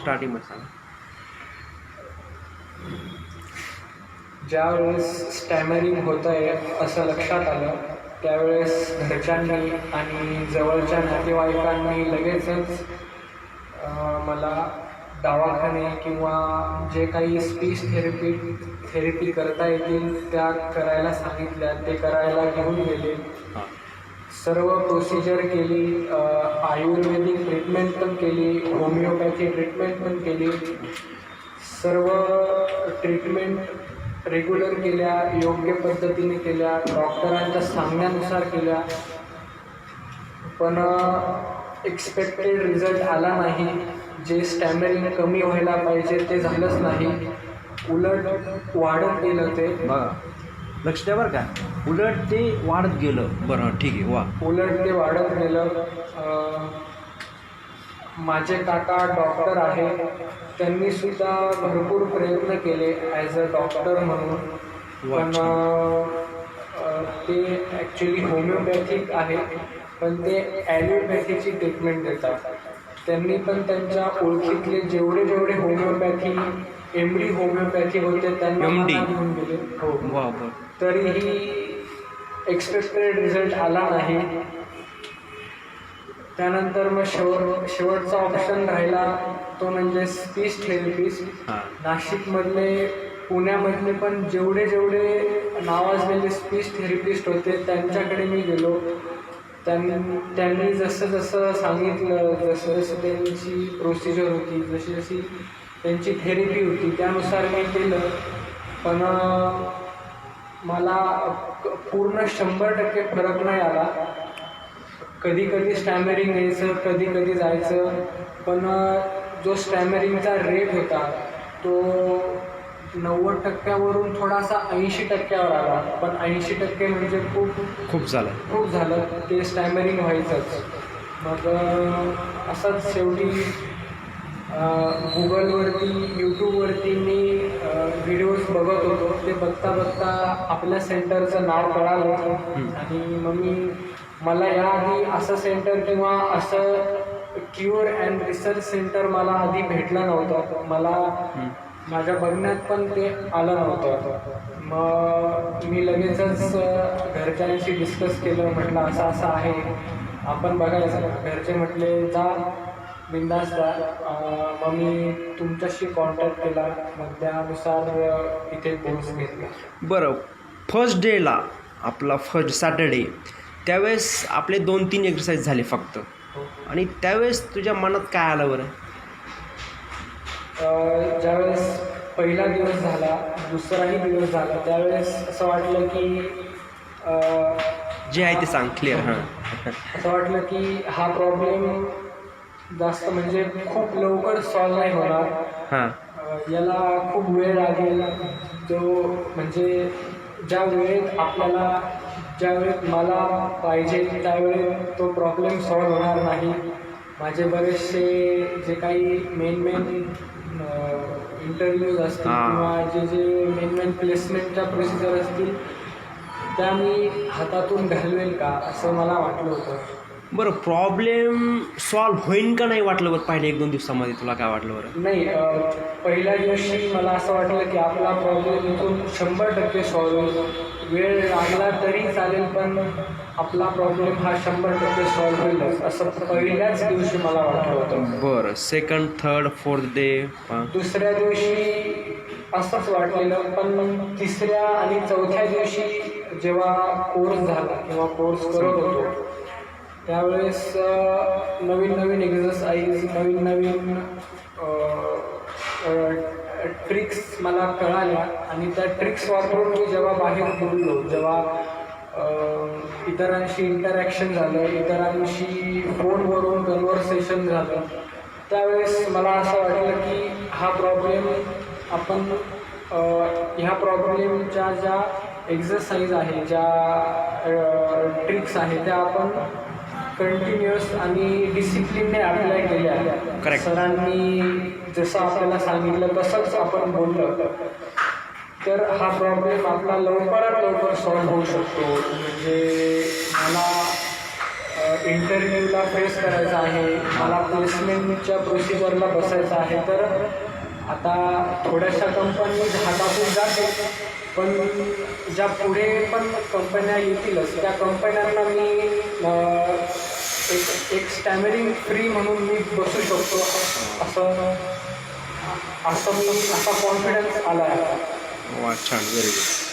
स्टार्टिंगमध्ये सांगा. ज्यावेळेस स्टॅमरिंग होत आहे असं लक्षात आलं त्यावेळेस घरच्यांनी आणि जवळच्या नातेवाईकांनी लगेचच मला दवाखाने किंवा जे काही स्पीच थेरपी करता येतील त्या करायला सांगितल्या, ते करायला घेऊन गेले. सर्व प्रोसिजर केली, आयुर्वेदिक ट्रीटमेंट पण केली, होमिओपॅथी ट्रीटमेंट पण केली. सर्व ट्रीटमेंट रेग्युलर केल्या, योग्य पद्धतीने केल्या, डॉक्टरांच्या सांगण्यानुसार केल्या. पण एक्सपेक्टेड रिझल्ट आला नाही. जे स्टॅमरिंग कमी व्हायला पाहिजे ते झालंच नाही, उलट वाढत गेलं. ते बघा, लक्ष द्या बरं का, उलट ते वाढत गेलं. बरं, ठीक आहे, वा. उलट ते वाढत गेलं. माझे काका डॉक्टर आहे, त्यांनी सुद्धा भरपूर प्रयत्न केले ॲज अ डॉक्टर म्हणून. पण ते ॲक्च्युली होमिओपॅथिक आहे, पण ते ॲलोपॅथीची ट्रीटमेंट देतात. त्यांनी पण त्यांच्या ओळखीतले जेवढे होमिओपॅथी MD होमिओपॅथी होते त्यांना घेऊन गेले. हो, तरीही एक्सपेक्टेड रिझल्ट आला नाही. त्यानंतर मग शेवटचा ऑप्शन राहिला तो म्हणजे स्पीच थेरपिस्ट. नाशिकमधले, पुण्यामधले पण जेवढे नावाजलेले स्पीच थेरपिस्ट होते त्यांच्याकडे मी गेलो. त्यांनी जसं सांगितलं, जसं त्यांची प्रोसिजर होती, जशी त्यांची थेरपी होती त्यानुसार मी केलं. पण मला पूर्ण 100% फरक नाही आला. कधी स्टॅमरिंग यायचं, कधी जायचं. पण जो स्टॅमरिंगचा रेट होता तो 90%वरून थोडासा 80%वर आला. पण 80% म्हणजे खूप झालं. ते स्टॅमरिंग व्हायचंच. मग असंच शेवटी गुगलवरती, यूट्यूबवरती मी व्हिडिओज बघत होतो. ते बघता आपल्या सेंटरचं नाव कळालं आणि मग मला याआधी असं सेंटर किंवा असं क्युअर अँड रिसर्च सेंटर मला आधी भेटलं नव्हतं. मला माझ्या बघण्यात पण ते आलं नव्हतं. मग मी लगेचच घरच्यांशी डिस्कस केलं, म्हटलं असं आहे, आपण बघायचं. घरचे म्हटले जा बिंदास जा. मग मी तुमच्याशी कॉन्टॅक्ट केला, मग त्यानुसार इथे कोर्स घेतला. बरं, फर्स्ट डेला आपला फर्स्ट सॅटर्डे त्यावेळेस आपले 2-3 एक्सरसाइज झाले फक्त. आणि त्यावेळेस तुझ्या मनात काय आलं बरं? ज्यावेळेस पहिला दिवस झाला, दुसराही दिवस झाला, त्यावेळेस असं वाटलं की जे आहे ते सांग क्लिअर. असं वाटलं की हा प्रॉब्लेम जास्त म्हणजे खूप लवकर सॉल्व नाही होणार. याला खूप वेळ लागेल. जो म्हणजे ज्या वेळेत मला पाहिजे त्यावेळेत तो प्रॉब्लेम सॉल्व होणार नाही. माझे बरेचसे जे काही मेन इंटरव्ह्यूज असतील किंवा जे मेन प्लेसमेंटच्या प्रोसिजर असतील त्या मी हातातून घालवेल का असं मला वाटलं होतं. बरं, प्रॉब्लेम सॉल्व होईन का नाही वाटलं बरं पहिल्या 1-2 दिवसामध्ये? तुला काय वाटलं बरं? नाही, पहिल्या दिवशी मला असं वाटलं की आपला प्रॉब्लेम इथून 100% सॉल्व होईल. वेळ लागला तरी चालेल, पण आपला प्रॉब्लेम हा 100% सॉल्व होईलच असं पहिल्याच दिवशी मला वाटलं होतं. बरं, सेकंड, थर्ड, फोर्थ डे? दुसऱ्या दिवशी असंच वाटलेलं. पण तिसऱ्या आणि चौथ्या दिवशी जेव्हा कोर्स झाला किंवा कोर्स करत होतो त्यावेळेस नवीन एक्झरसाइज, नवीन ट्रिक्स मला कळाल्या. आणि त्या ट्रिक्स वापरून मी जेव्हा बाहेर बोललो, जेव्हा इतरांशी इंटरॅक्शन झालं, इतरांशी फोनवरून कन्व्हर्सेशन झालं, त्यावेळेस मला असं वाटलं की हा प्रॉब्लेम आपण ह्या प्रॉब्लेमच्या ज्या एक्झरसाइज आहे, ज्या ट्रिक्स आहे त्या आपण कंटिन्युअस आणि डिसिप्लिनने अप्लाय केल्या. सरांनी जसं आपल्याला सांगितलं तसंच आपण बोललं तर हा प्रॉब्लेम आपला लवकरात लवकर सॉल्व्ह होऊ शकतो. म्हणजे मला इंटरव्ह्यूला फेस करायचं आहे, मला प्लेसमेंटच्या प्रोसिजरला बसायचं आहे. तर आता थोड्याशा कंपनी हातातून जाते, पण ज्या पुढे पण कंपन्या येतीलच त्या कंपन्यांना मी एक स्टॅमरिंग फ्री म्हणून मी बसू शकतो असं मी असा कॉन्फिडन्स आला आहे. वा, छान, व्हेरी गुड.